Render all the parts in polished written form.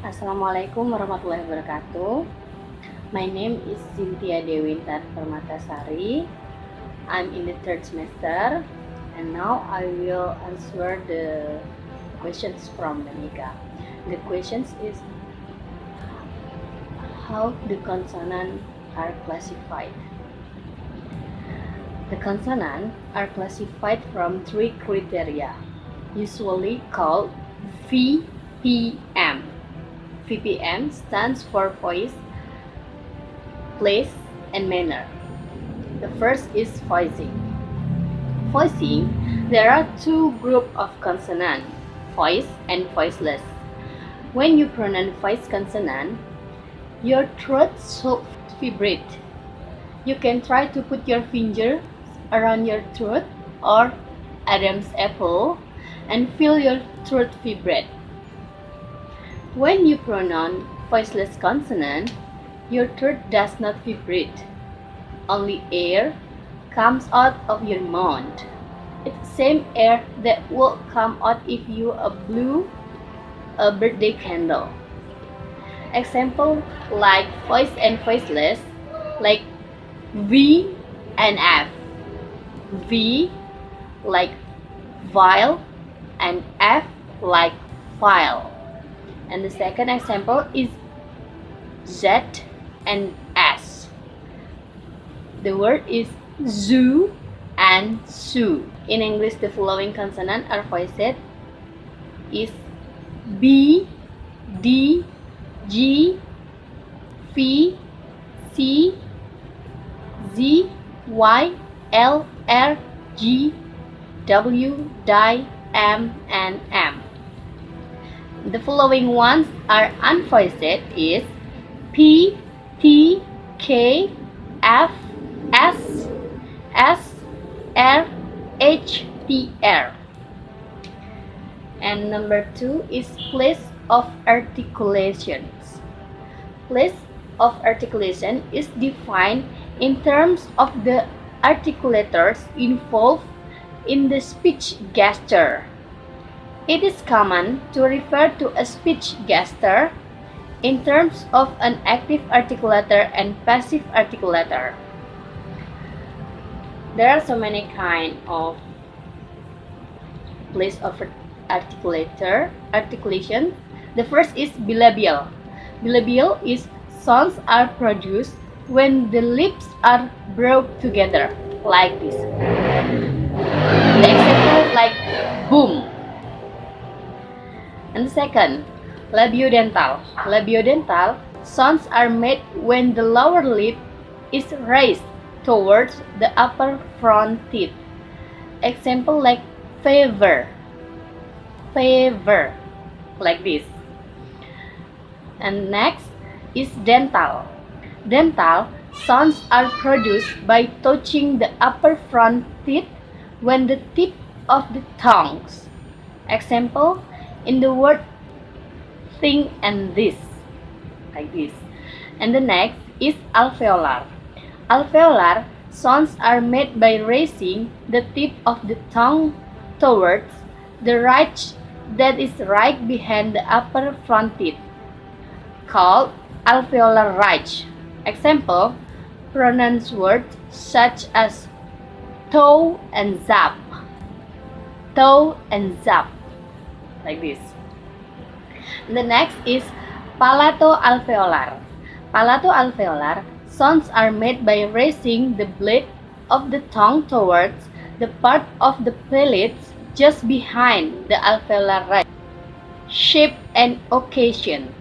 Assalamualaikum warahmatullahi wabarakatuh. My name is Cynthia Dewintar Permatasari. I'm in the third semester, and now I will answer the questions from Danica. The questions is how the consonants are classified. The consonants are classified from three criteria, usually called VPM. VPM stands for voice, place, and manner. The first is voicing. Voicing, there are two groups of consonant, voice and voiceless. When you pronounce voice consonant, your throat should vibrate. You can try to put your finger around your throat or Adam's apple and feel your throat vibrate. When you pronounce voiceless consonant, your throat does not vibrate. Only air comes out of your mouth. It's the same air that will come out if you blew a birthday candle. Example like voice and voiceless, like V and F. V like vial and F like file. And the second example is Z and S. The word is zoo and sue. In English, the following consonants are voiced is B, D, G, V, C, Z, Y, L, R, G, W, D, M, and M. The following ones are unvoiced is P, T, K, F, S, S, R, H, T, R. And number 2 is place of articulations. Place of articulation is defined in terms of the articulators involved in the speech gesture. It is common to refer to a speech gesture in terms of an active articulator and passive articulator. There are so many kinds of place of articulation. The first is bilabial. Bilabial is sounds are produced when the lips are brought together, like this. The example like boom. And the second, labiodental. Labiodental sounds are made when the lower lip is raised towards the upper front teeth. Example like favor, favor, like this. And next is dental. Dental sounds are produced by touching the upper front teeth when the tip of the tongues. Example in the word thing and this, like this. And the next is alveolar. Alveolar sounds are made by raising the tip of the tongue towards the ridge that is right behind the upper front teeth, called alveolar ridge. Example, pronounce words such as toe and zap, toe and zap, like this. And the next is palatoalveolar. Palatoalveolar sounds are made by raising the blade of the tongue towards the part of the palate just behind the alveolar ridge. Shape and occasion.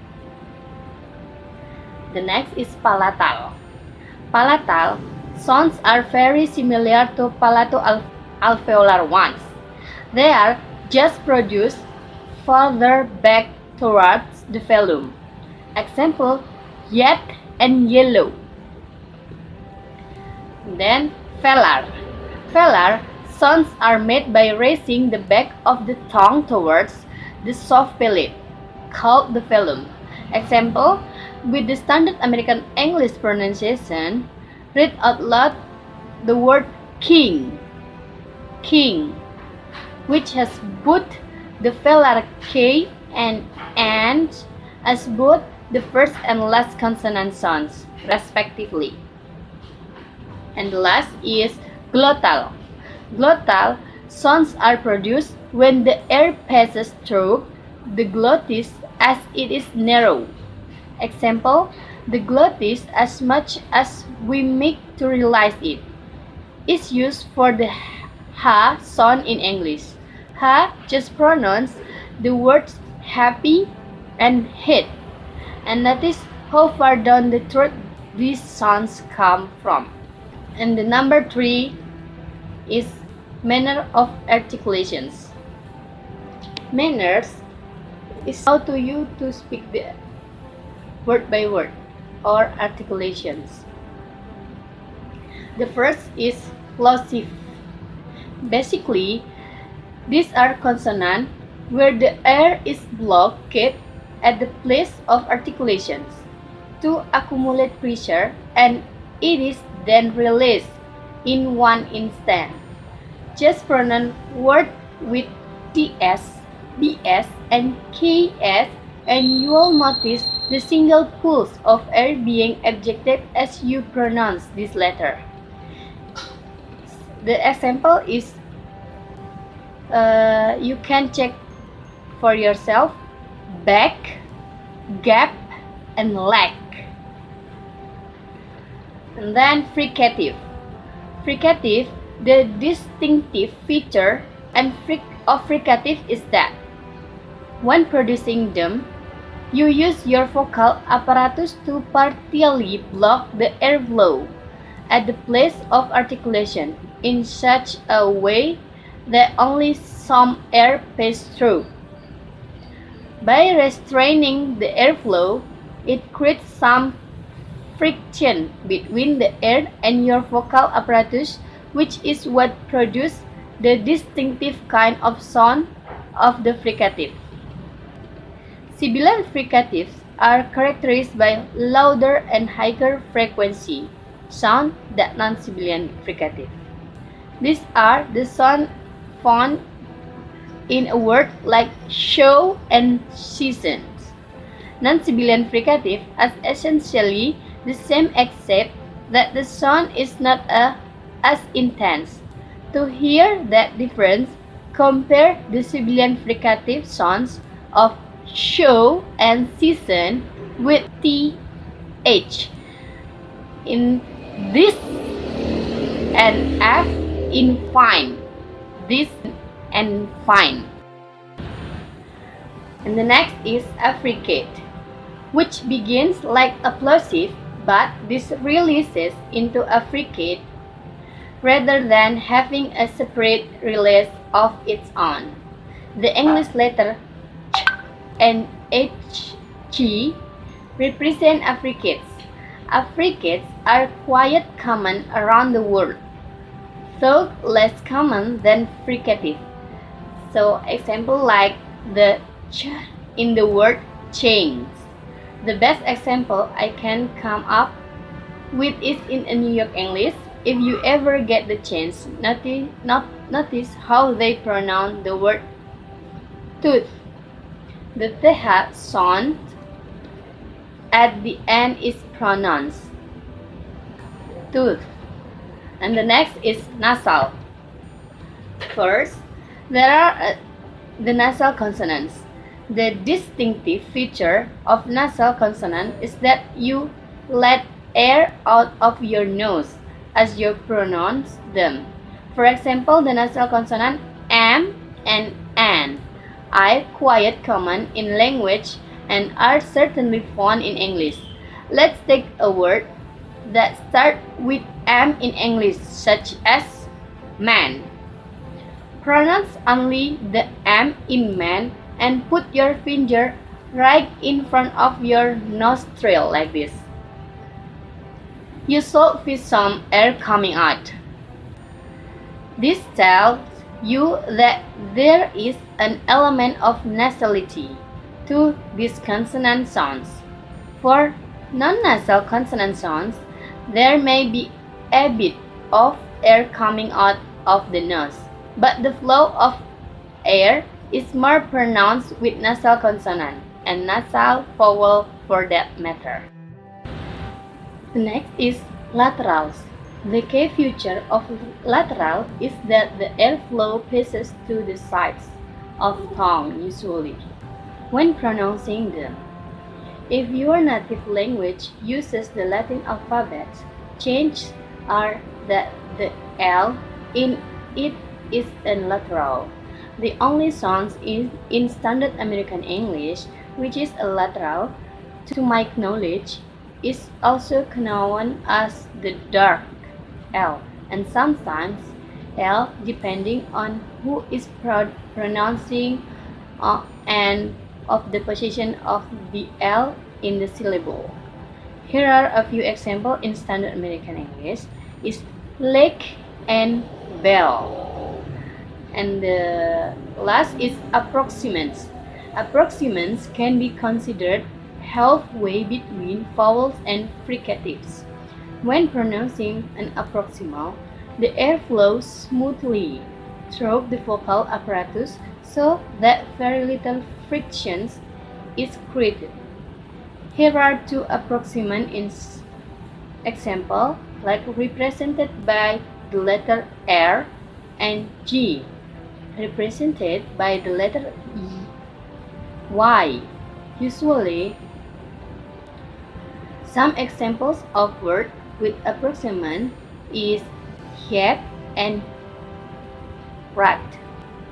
The next is palatal. Palatal sounds are very similar to palatoalveolar ones. They are just produced further back towards the velum. Example, yet and yellow. Then velar. Velar sounds are made by raising the back of the tongue towards the soft palate, called the velum. Example, with the standard American English pronunciation, read out loud the word king, king, which has both the velar K and as both the first and last consonant sounds, respectively. And the last is glottal. Glottal sounds are produced when the air passes through the glottis as it is narrow. Example, the glottis, as much as we make to realize it, is used for the ha sound in English. Ha just pronounce the words happy and hate, and notice how far down the throat these sounds come from. And the number 3 is manner of articulations. Manners is how to you to speak the word by word or articulations. The first is plosive. Basically, these are consonants where the air is blocked at the place of articulations to accumulate pressure, and it is then released in one instant. Just pronounce words with TS, BS, and KS, and you will notice the single pulse of air being ejected as you pronounce this letter. The example is you can check for yourself: back, gap, and leg. And then fricative. Fricative, the distinctive feature of fricative is that when producing them, you use your vocal apparatus to partially block the airflow at the place of articulation in such a way that only some air passes through. By restraining the airflow, it creates some friction between the air and your vocal apparatus, which is what produces the distinctive kind of sound of the fricative. Sibilant fricatives are characterized by louder and higher frequency sound than non-sibilant fricative. These are the sounds found in a word like show and seasons. Non-sibilant fricative is essentially the same, except that the sound is not as intense. To hear that difference, compare the sibilant fricative sounds of show and season with th in this and f in fine, this and fine. And the next is affricate, which begins like a plosive, but this releases into affricate rather than having a separate release of its own. The English letter ch and hg represent affricates. Affricates are quite common around the world, though less common than fricative. So, example like the ch in the word chains. The best example I can come up with is in a New York English. If you ever get the chance, notice how they pronounce the word tooth. The th sound at the end is pronounced tooth. And the next is nasal. First, there are the nasal consonants. The distinctive feature of nasal consonant is that you let air out of your nose as you pronounce them. For example, the nasal consonant m and n are quite common in language and are certainly found in English. Let's take a word that starts with m in English, such as man. Pronounce only the m in man and put your finger right in front of your nostril like this. You should feel some air coming out. This tells you that there is an element of nasality to these consonant sounds. For non-nasal consonant sounds, there may be a bit of air coming out of the nose, but the flow of air is more pronounced with nasal consonant, and nasal vowel for that matter. The next is laterals. The key feature of lateral is that the airflow passes to the sides of tongue usually when pronouncing them. If your native language uses the Latin alphabet, changes are that the L in it is in lateral. The only sound is in Standard American English, which is a lateral, to my knowledge, is also known as the dark L, and sometimes L depending on who is pronouncing and of the position of the L in the syllable. Here are a few examples in Standard American English is lake and bell. And the last is approximants. Approximants can be considered halfway between vowels and fricatives. When pronouncing an approximal, the air flows smoothly through the vocal apparatus so that very little friction is created. Here are two approximant examples, like represented by the letter R and G, represented by the letter E, Y. Usually, some examples of words with approximant is yet and right.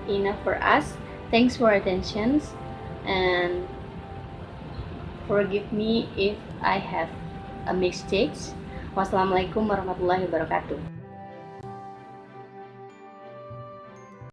Enough for us. Thanks for attention and forgive me if I have a mistakes. Wassalamualaikum warahmatullahi wabarakatuh.